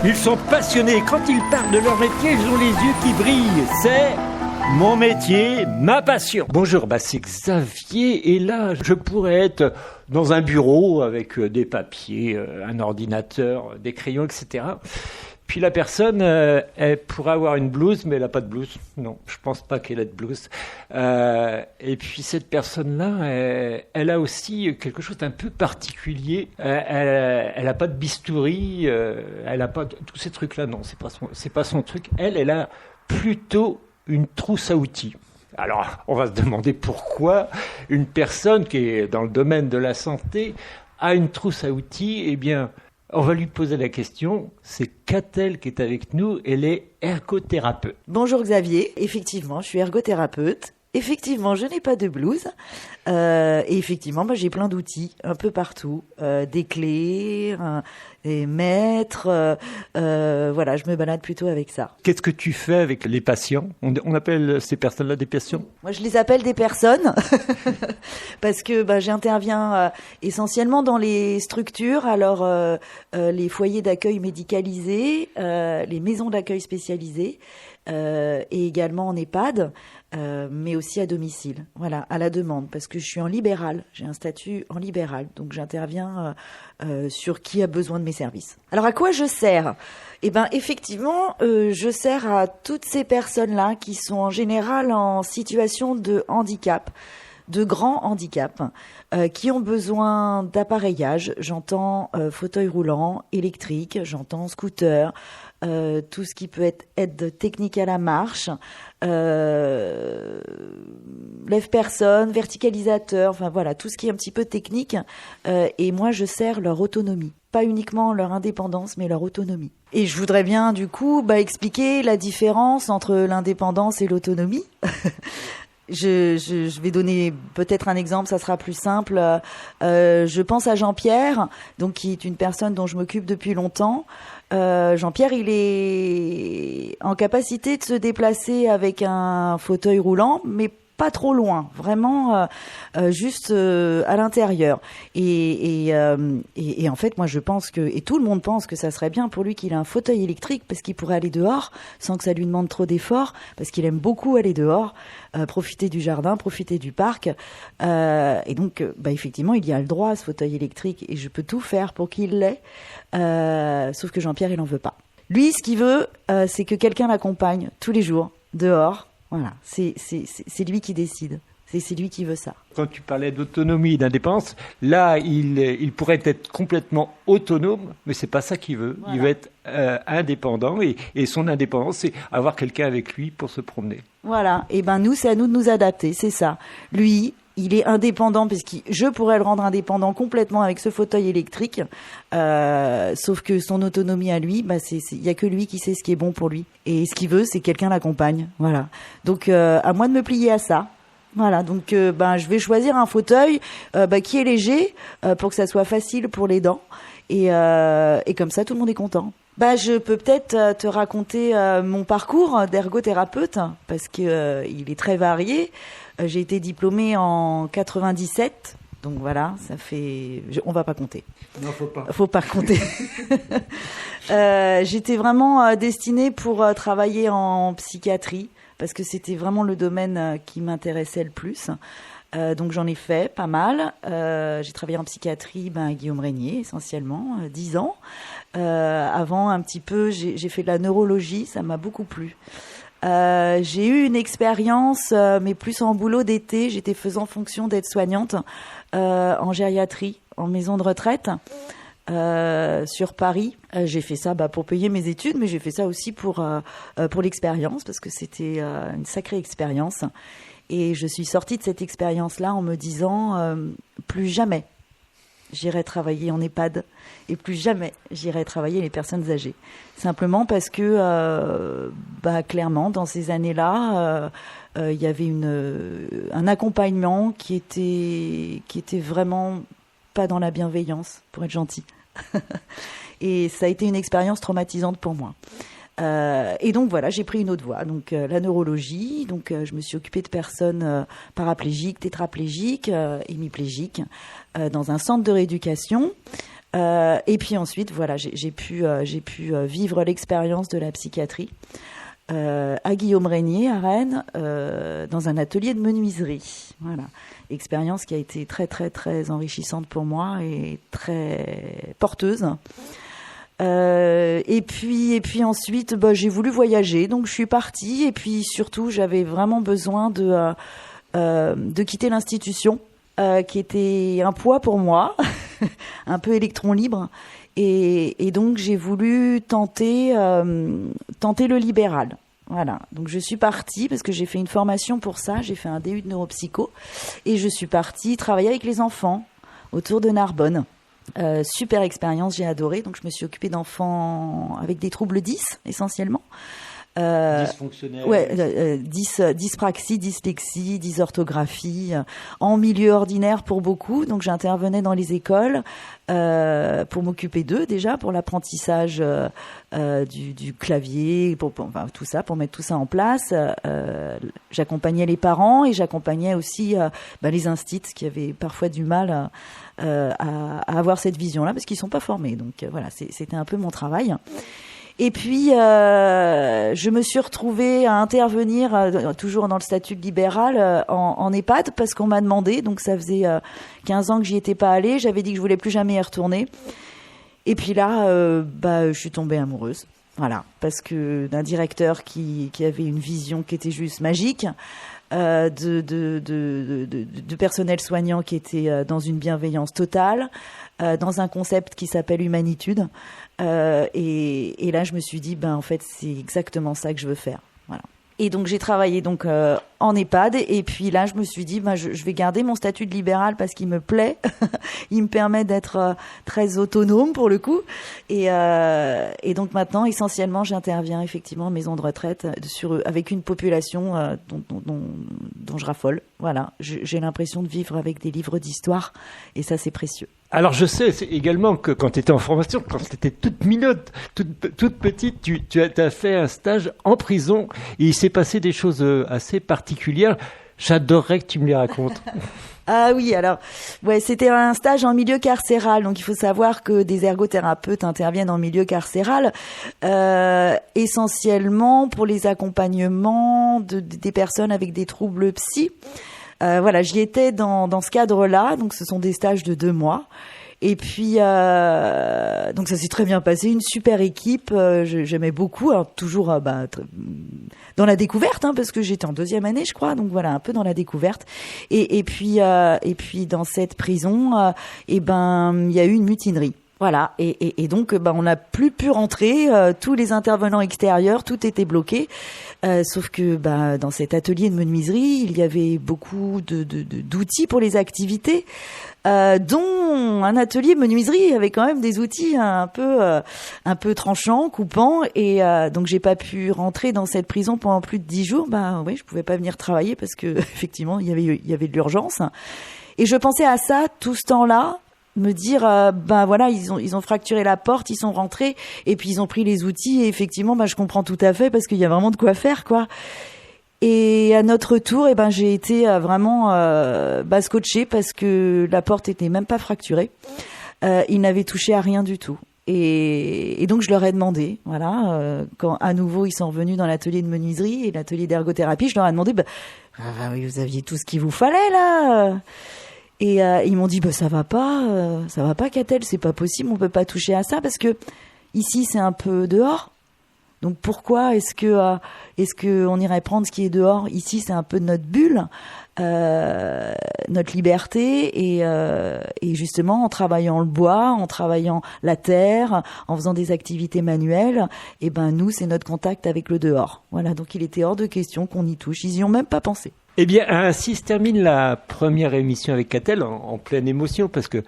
Ils sont passionnés. Quand ils parlent de leur métier, ils ont les yeux qui brillent. C'est mon métier, ma passion. Bonjour, c'est Xavier. Et là, je pourrais être dans un bureau avec des papiers, un ordinateur, des crayons, etc. Puis la personne, elle pourrait avoir une blouse, mais elle n'a pas de blouse. Non, je pense pas qu'elle ait de blouse. Et puis cette personne-là, elle a aussi quelque chose d'un peu particulier. Elle n'a pas de bistouri, elle n'a pas tous ces trucs-là. Non, c'est pas son truc. Elle a plutôt une trousse à outils. Alors, on va se demander pourquoi une personne qui est dans le domaine de la santé a une trousse à outils. Eh bien, on va lui poser la question, c'est Catel qui est avec nous, elle est ergothérapeute. Bonjour Xavier, effectivement, je suis ergothérapeute. Effectivement, je n'ai pas de blouse. Et effectivement, j'ai plein d'outils un peu partout. Des clés, des mètres. Voilà, je me balade plutôt avec ça. Qu'est-ce que tu fais avec les patients ? On appelle ces personnes-là des patients ? Moi, je les appelle des personnes parce que j'interviens essentiellement dans les structures. Alors, les foyers d'accueil médicalisés, les maisons d'accueil spécialisées et également en EHPAD. Mais aussi à domicile, voilà, à la demande, parce que je suis en libéral, j'ai un statut en libéral, donc j'interviens sur qui a besoin de mes services. Alors à quoi je sers ? Eh ben effectivement, je sers à toutes ces personnes-là qui sont en général en situation de handicap, de grand handicap, qui ont besoin d'appareillage. J'entends fauteuil roulant, électrique, j'entends scooter, tout ce qui peut être aide technique à la marche, lève-personne, verticalisateur, enfin voilà, tout ce qui est un petit peu technique. Et moi, je sers leur autonomie. Pas uniquement leur indépendance, mais leur autonomie. Et je voudrais bien, du coup, expliquer la différence entre l'indépendance et l'autonomie. Je vais donner peut-être un exemple, ça sera plus simple. Je pense à Jean-Pierre, donc qui est une personne dont je m'occupe depuis longtemps. Jean-Pierre, il est en capacité de se déplacer avec un fauteuil roulant, mais pas trop loin, vraiment juste à l'intérieur. Et en fait, moi, je pense que, et tout le monde pense que ça serait bien pour lui qu'il ait un fauteuil électrique parce qu'il pourrait aller dehors sans que ça lui demande trop d'efforts, parce qu'il aime beaucoup aller dehors, profiter du jardin, profiter du parc. Et donc, effectivement, il y a le droit à ce fauteuil électrique et je peux tout faire pour qu'il l'ait. Sauf que Jean-Pierre, il en veut pas. Lui, ce qu'il veut, c'est que quelqu'un l'accompagne tous les jours, dehors. Voilà, c'est lui qui décide. C'est lui qui veut ça. Quand tu parlais d'autonomie et d'indépendance, là, il pourrait être complètement autonome, mais c'est pas ça qu'il veut. Voilà. Il veut être indépendant et son indépendance, c'est avoir quelqu'un avec lui pour se promener. Voilà, et nous, c'est à nous de nous adapter, c'est ça. Lui, il est indépendant parce que je pourrais le rendre indépendant complètement avec ce fauteuil électrique. Sauf que son autonomie à lui, il y a que lui qui sait ce qui est bon pour lui. Et ce qu'il veut, c'est que quelqu'un l'accompagne. Voilà. Donc, à moi de me plier à ça. Voilà. Donc, je vais choisir un fauteuil qui est léger pour que ça soit facile pour les dents. Et comme ça, tout le monde est content. Je peux peut-être te raconter mon parcours d'ergothérapeute parce que il est très varié. J'ai été diplômée en 97, donc voilà, ça fait... On va pas compter. Non, faut pas. Faut pas compter. J'étais vraiment destinée pour travailler en psychiatrie parce que c'était vraiment le domaine qui m'intéressait le plus. Donc j'en ai fait pas mal. J'ai travaillé en psychiatrie, à Guillaume Régnier essentiellement, 10 ans. Avant un petit peu, j'ai fait de la neurologie, ça m'a beaucoup plu. J'ai eu une expérience, mais plus en boulot d'été. J'étais faisant fonction d'aide-soignante en gériatrie, en maison de retraite sur Paris. J'ai fait ça pour payer mes études, mais j'ai fait ça aussi pour l'expérience parce que c'était une sacrée expérience. Et je suis sortie de cette expérience-là en me disant plus jamais j'irai travailler en EHPAD et plus jamais j'irai travailler les personnes âgées. Simplement parce que, clairement, dans ces années-là, il y avait un accompagnement qui était vraiment pas dans la bienveillance, pour être gentil. Et ça a été une expérience traumatisante pour moi. Et donc voilà, j'ai pris une autre voie, donc la neurologie. Donc je me suis occupée de personnes paraplégiques, tétraplégiques, hémiplégiques, dans un centre de rééducation. Et puis ensuite, voilà, j'ai pu vivre l'expérience de la psychiatrie à Guillaume-Régnier, à Rennes, dans un atelier de menuiserie. Voilà, expérience qui a été très très très enrichissante pour moi et très porteuse. Et puis ensuite, j'ai voulu voyager, donc je suis partie. Et puis surtout, j'avais vraiment besoin de quitter l'institution, qui était un poids pour moi, un peu électron libre. Et donc j'ai voulu tenter le libéral. Voilà. Donc je suis partie parce que j'ai fait une formation pour ça. J'ai fait un DU de neuropsycho et je suis partie travailler avec les enfants autour de Narbonne. Super expérience, j'ai adoré. Donc je me suis occupée d'enfants avec des troubles 10 essentiellement. Dysfonctionnel. Ouais, dyspraxie, dyslexie, dysorthographie, en milieu ordinaire pour beaucoup. Donc j'intervenais dans les écoles pour m'occuper d'eux déjà, pour l'apprentissage du clavier, enfin, tout ça, pour mettre tout ça en place. J'accompagnais les parents et j'accompagnais aussi les instits qui avaient parfois du mal à avoir cette vision-là parce qu'ils sont pas formés. Donc voilà, c'était un peu mon travail. Et puis, je me suis retrouvée à intervenir, toujours dans le statut de libéral, en EHPAD, parce qu'on m'a demandé. Donc, ça faisait 15 ans que j'y étais pas allée. J'avais dit que je voulais plus jamais y retourner. Et puis là, je suis tombée amoureuse. Voilà, parce que d'un directeur qui avait une vision qui était juste magique, de personnel soignant qui était dans une bienveillance totale, dans un concept qui s'appelle humanitude. Et là, je me suis dit, en fait, c'est exactement ça que je veux faire. Voilà. Et donc, j'ai travaillé en EHPAD. Et puis là, je me suis dit, je vais garder mon statut de libéral parce qu'il me plaît. Il me permet d'être très autonome pour le coup. Et donc maintenant, essentiellement, j'interviens effectivement en maison de retraite avec une population dont je raffole. Voilà. J'ai l'impression de vivre avec des livres d'histoire. Et ça, c'est précieux. Alors je sais également que quand tu étais en formation, quand tu étais toute minote, toute petite, tu as fait un stage en prison et il s'est passé des choses assez particulières. J'adorerais que tu me les racontes. Ah oui, alors c'était un stage en milieu carcéral. Donc il faut savoir que des ergothérapeutes interviennent en milieu carcéral essentiellement pour les accompagnements des personnes avec des troubles psy. J'y étais dans ce cadre-là, donc ce sont des stages de 2 mois. Et puis, donc ça s'est très bien passé, une super équipe, j'aimais beaucoup, alors toujours dans la découverte, parce que j'étais en 2e année, je crois, donc voilà, un peu dans la découverte. Et puis dans cette prison, il y a eu une mutinerie. Voilà, et donc on n'a plus pu rentrer, tous les intervenants extérieurs, tout était bloqué, sauf que dans cet atelier de menuiserie, il y avait beaucoup d'outils pour les activités, dont un atelier menuiserie avait quand même des outils un peu tranchants, coupants, et donc j'ai pas pu rentrer dans cette prison pendant plus de 10 jours. Je pouvais pas venir travailler parce que effectivement il y avait de l'urgence, et je pensais à ça tout ce temps-là. Me dire ils ont fracturé la porte, ils sont rentrés et puis ils ont pris les outils et effectivement je comprends tout à fait parce qu'il y a vraiment de quoi faire quoi. Et à notre tour j'ai été vraiment scotchée parce que la porte était même pas fracturée. Ils n'avaient touché à rien du tout. Et donc je leur ai demandé, quand à nouveau ils sont revenus dans l'atelier de menuiserie et l'atelier d'ergothérapie, je leur ai demandé vous aviez tout ce qu'il vous fallait là. Et ils m'ont dit ça va pas Catel, c'est pas possible, on peut pas toucher à ça parce que ici c'est un peu dehors. Donc pourquoi est-ce que on irait prendre ce qui est dehors? Ici c'est un peu notre bulle, notre liberté et justement en travaillant le bois, en travaillant la terre, en faisant des activités manuelles, nous c'est notre contact avec le dehors. Voilà, donc il était hors de question qu'on y touche. Ils y ont même pas pensé. Eh bien, ainsi se termine la première émission avec Catel en pleine émotion parce que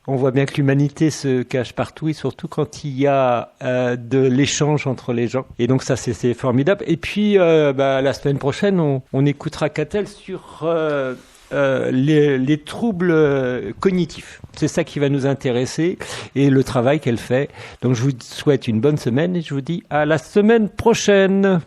on voit bien que l'humanité se cache partout et surtout quand il y a de l'échange entre les gens. Et donc ça, c'est formidable. Et puis, la semaine prochaine, on écoutera Catel sur les troubles cognitifs. C'est ça qui va nous intéresser et le travail qu'elle fait. Donc je vous souhaite une bonne semaine et je vous dis à la semaine prochaine.